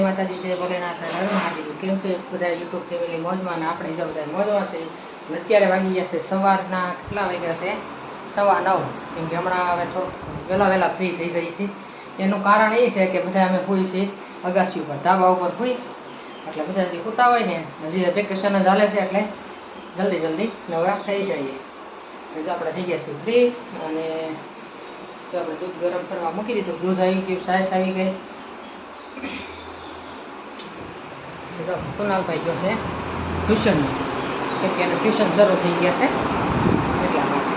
જય માતાજી, જય ભોલેનાથ, હર મહાદેવ। કેમ છે બધા યુટ્યુબ ફેમિલી? મોજમાં ને આપણે જો બધા મોજમાં છે। અત્યારે વાગી ગયા છે સવારના કેટલા વાગ્યા છે? 9:15। કેમ કે હમણાં હવે થોડુંક વહેલા ફ્રી થઈ જાય છે। એનું કારણ એ છે કે બધા અમે હોઈ છીએ અગાસી ઉપર, ધાબા ઉપર હોઈ, એટલે બધા હજી સૂતા હોય ને, હજી વેકેશન જ હાલે છે, એટલે જલ્દી નવરા થઈ જઈએ। જો આપણે થઈ ગયા છીએ ફ્રી, અને જો આપણે દૂધ ગરમ કરવા મૂકી દીધું, દૂધ આવી ગયું, છાશ આવી ગઈ। તો કુનાલભાઈ ગયો છે ટ્યુશનમાં, કેમ કે એને ટ્યુશન શરૂ થઈ ગયા છે એટલા માટે।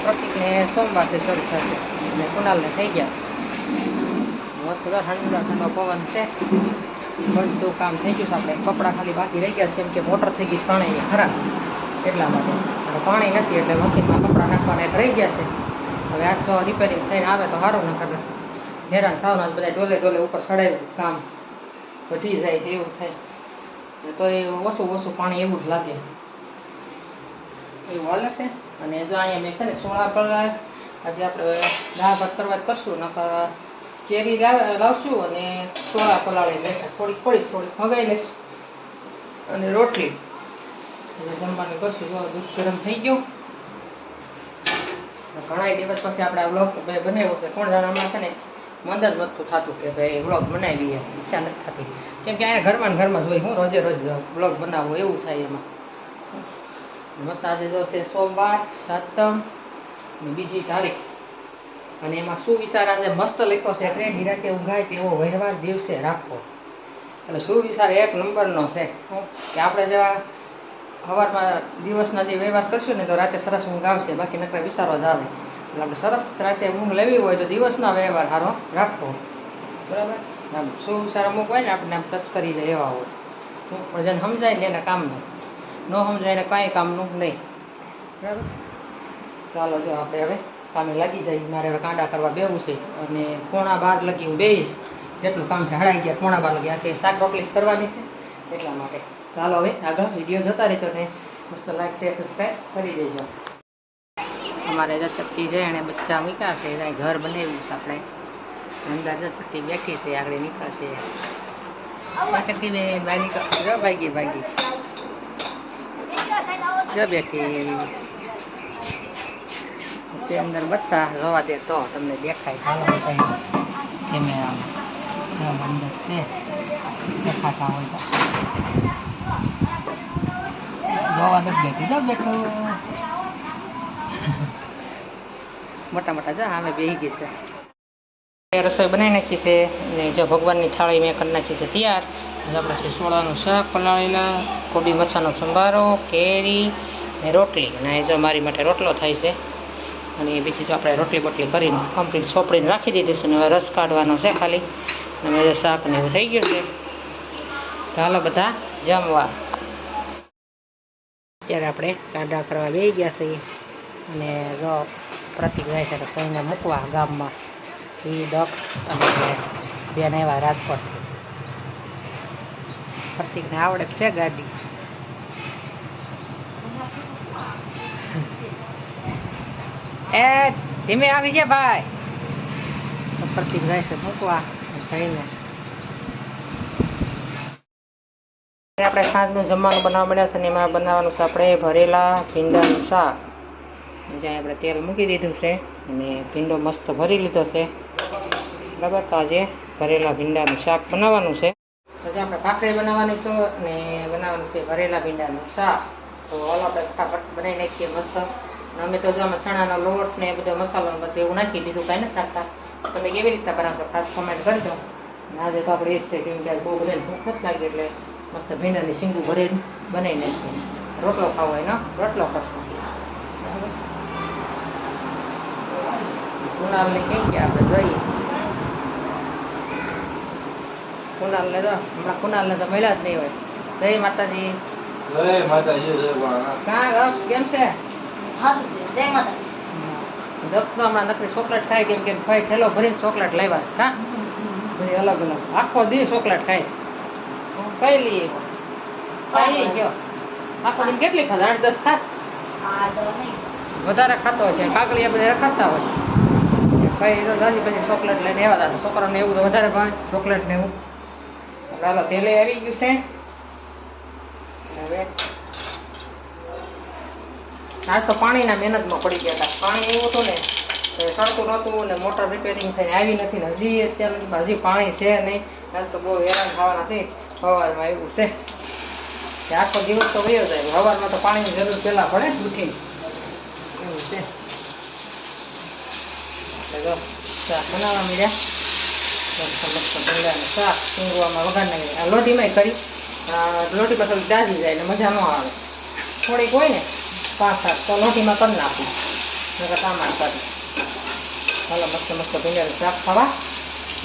પ્રતિકને સોમવારથી શરૂ થશે અને કુનાલને થઈ ગયા મસ્ત ઠંડો પવન છે, બધું કામ થઈ ગયું છે। આપણે કપડાં ખાલી બાકી રહી ગયા છે, કેમ કે મોટર થઈ ગઈ પાણી ખરાબ એટલા માટે, અને પાણી નથી એટલે મશીનમાં કપડાં નાખવાના એક રહી ગયા છે। હવે આજ તો રિપેરિંગ થઈને આવે તો સારું, ન કરે હેરાન થવાનું, બધા ડોલે ઉપર ચડાવ્યું, કામ વધી જાય તો એવું થાય, તો એ ઓછું પાણી એવું જ લાગે એવું હાલે છે। અને જો અહીંયા મેં છે ને સોળા પલાળ, આજે આપણે દાળ ભાત કરવા કરશું, નકર કેરી લાવશું અને સોળા પલાળી લેશે, થોડીક ભગાઈ લઈશ અને રોટલી એટલે જમવાનું કરશું। જો દૂધ ગરમ થઈ ગયું, ઘણા દિવસ પછી આપણે આ વ્લોગ બનાવ્યો છે। કોણ જાણે હમણાં છે ને મન જ નતું થતું કે ભાઈ વ્લોગ બનાવીએ, ઈચ્છા નથી થતી, કેમ કે અહીંયા ઘરમાં જ હોય, હું રોજે વ્લોગ બનાવવો એવું થાય એમાં। મસ્ત આજે જો છે સોમવાર, 7મ ને બીજી તારીખ, અને એમાં સુવિચાર આજે મસ્ત લખ્યો છે કે નિરાંતે ઊંઘાય તેવો વહેવાર દિવસે રાખવો, એટલે સુવિચાર એક નંબરનો છે કે આપણે જેવા સવારમાં દિવસના જે વ્યવહાર કરશું ને તો રાતે સરસ ઊંઘ આવશે, બાકી નકરા વિચારો જ આવે। એટલે આપણે સરસ રાતે ઊંઘ લેવી હોય તો દિવસના વ્યવહાર સારો રાખવો, બરાબર? આમ સુવિચાર અમુક હોય ને આપણે આમ ટચ કરી જાય એવા હોય, પણ જેને સમજાય ને એને કામનું, ન સમજાય ને કાંઈ કામનું નહીં, બરાબર? ચાલો જો આપણે હવે કામે લાગી જાય। મારે હવે કાંડા કરવા બેવું છે, અને 11:15 લગી હું બેહીશ, જેટલું કામ છે 11:30 11:15 લગી, આ કે શાક રોટલી કરવાની છે એટલા માટે। ચાલો હવે આગળ વિડીયો જોતા રહેજો ને મસ્ત લાઈક શેર સબસ્ક્રાઈબ કરી દેજો। અમારે જો ચક્કી છે એને બચ્ચા મૂક્યા છે, ત્યાં ઘર બનાવ્યું છે આપણે, અંદર જો ચક્કી બેઠી છે, આગળ નીકળશે ચક્કી બેન, ભાગી જો બેઠી તે અંદર બચ્ચા રવા દે તો તમને દેખાય, ચાલો કેમેરામાં અંદર છે દેખાતા હોય તો જોવા નથી દેતી, જો બેઠું મોટા જો અમે બેસી ગઈ છે, રસોઈ બનાવી નાખી છે, અને જો ભગવાનની થાળી મેં કરી નાખી છે તૈયાર। આપણે છે સોળાનું શાક પલાળેલા, કોબી મરચાંનો સંભારો, કેરી ને રોટલી, અને જો મારી માટે રોટલો થાય છે, અને બીજી જો આપણે રોટલી બોટલી કરીને કમ્પ્લીટ સોપડીને રાખી દીધી છે, અને હવે રસ કાઢવાનો છે ખાલી, અને શાક ને એવું થઈ ગયું છે। ચાલો બધા જમવા। અત્યારે આપણે કાંડા કરવા બેસી ગયા છીએ, અને જો પ્રતિક જાય છે કોઈને મૂકવા ગામમાં, એ દક્ષ અને બેન આવ્યા રાજકોટથી, પ્રતિકને આવડે છે ગાડી, એ ધીમે આવી ગયા ભાઈ, તો પ્રતિક જાય છે મૂકવા ભાઈને। આપણે સાંજનું જમવાનું બનાવવા મળ્યા છે, અને એમાં બનાવવાનું છે આપણે ભરેલા ભીંડાનું શાક, જ્યાં આપણે તેલ મૂકી દીધું છે, અને ભીંડો મસ્ત ભરી લીધો છે, બરાબર? તો આજે ભરેલા ભીંડાનું શાક બનાવવાનું છે, પછી આપણે ભાખરી બનાવવાની છે, અને બનાવવાનું છે ભરેલા ભીંડાનું શાક। તો હાલો આપણે ફટાફટ બનાવી નાખીએ મસ્ત। અમે તો જો અમે ચણાનો લોટ ને બધો મસાલો બસ એવું નાખી, બીજું કાંઈ નથી નાખતા। તમે કેવી રીતના બનાવશો ખાસ કમેન્ટ કરજો। આજે તો આપણે એ જ છે, કેમ કે બહુ બધાને ભૂખ નથી લાગી, એટલે મસ્ત ભીંડાની શીંગું ભરીને બનાવી નાખીએ। રોટલો ખાવો હોય ને રોટલો કરશું, બરાબર? કુણાલને કઈ ગયા આપણે જોઈએ, કુણાલને તો હમણાં કુણાલને તો મળ્યા જ નહીં હોય। જય માતાજી, જય માતાજી, જય ભોળાનાથ। કાં દક્ષ કેમ છે? સારું છે, જય માતાજી। દક્ષ તો હમણાં નકરી ચોકલેટ ખાય, કેમ કે ભાઈ ઠેલો ભરીને ચોકલેટ લાવ્યા છે, હા બધી અલગ આખો દી ચોકલેટ ખાય છે। કઈ લઈએ કઈ ગયો આખો દિન કેટલી ખાસ? 8-10 ખાસ? વધારે ખાતો હોય છે, કાગળિયા બધા રખડતા હોય, ભાઈ તો દાદી પછી ચોકલેટ લઈને આવ્યા હતા છોકરાને એવું તો વધારે ભાવે ચોકલેટ ને એવું હાલો તેલે આવી ગયું છે હવે આજ તો પાણીના મહેનતમાં પડી ગયા હતા પાણી એવું હતું ને સડતું નહોતું ને મોટર રિપેરિંગ થઈને આવી નથી ને હજી અત્યારે હજી પાણી છે નહીં આજ તો બહુ હેરાન થવાના છે સવારમાં એવું છે કે આખો દિવસ તો વયો જાય સવારમાં તો પાણીની જરૂર પહેલાં પડે ઉઠીને એવું છે એટલે જો શાક બનાવવા મળ્યા શાક ઊંઘવામાં વઘાર નાખી આ લોટીમાં કરી લોટીમાં થોડીક દાજી જાય એટલે મજા ન આવે થોડીક હોય ને 5-7 તો લોટીમાં કરી નાખું નકર સામાન કરી ચાલો મસ્ત મસ્ત ભીંડાનું શાક ખાવા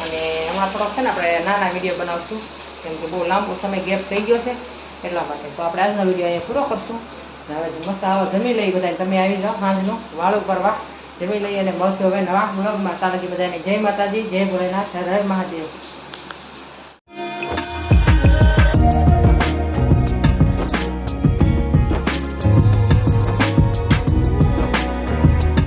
અને એમાં થોડોક છે ને આપણે નાના વિડીયો બનાવશું કેમ કે બહુ લાંબો સમય ગેપ થઈ ગયો છે એટલા માટે તો આપણે આજનો વિડીયો અહીંયા પૂરો કરશું હવે મસ્ત આવો જમી લઈ બધા તમે આવી જાઓ સાંજનું વાળું કરવા જમી લઈ અને મળશું હવે નવા બ્લોગમાં તારાજી બધાને જય માતાજી જય ભોલેનાથ હર હર મહાદેવ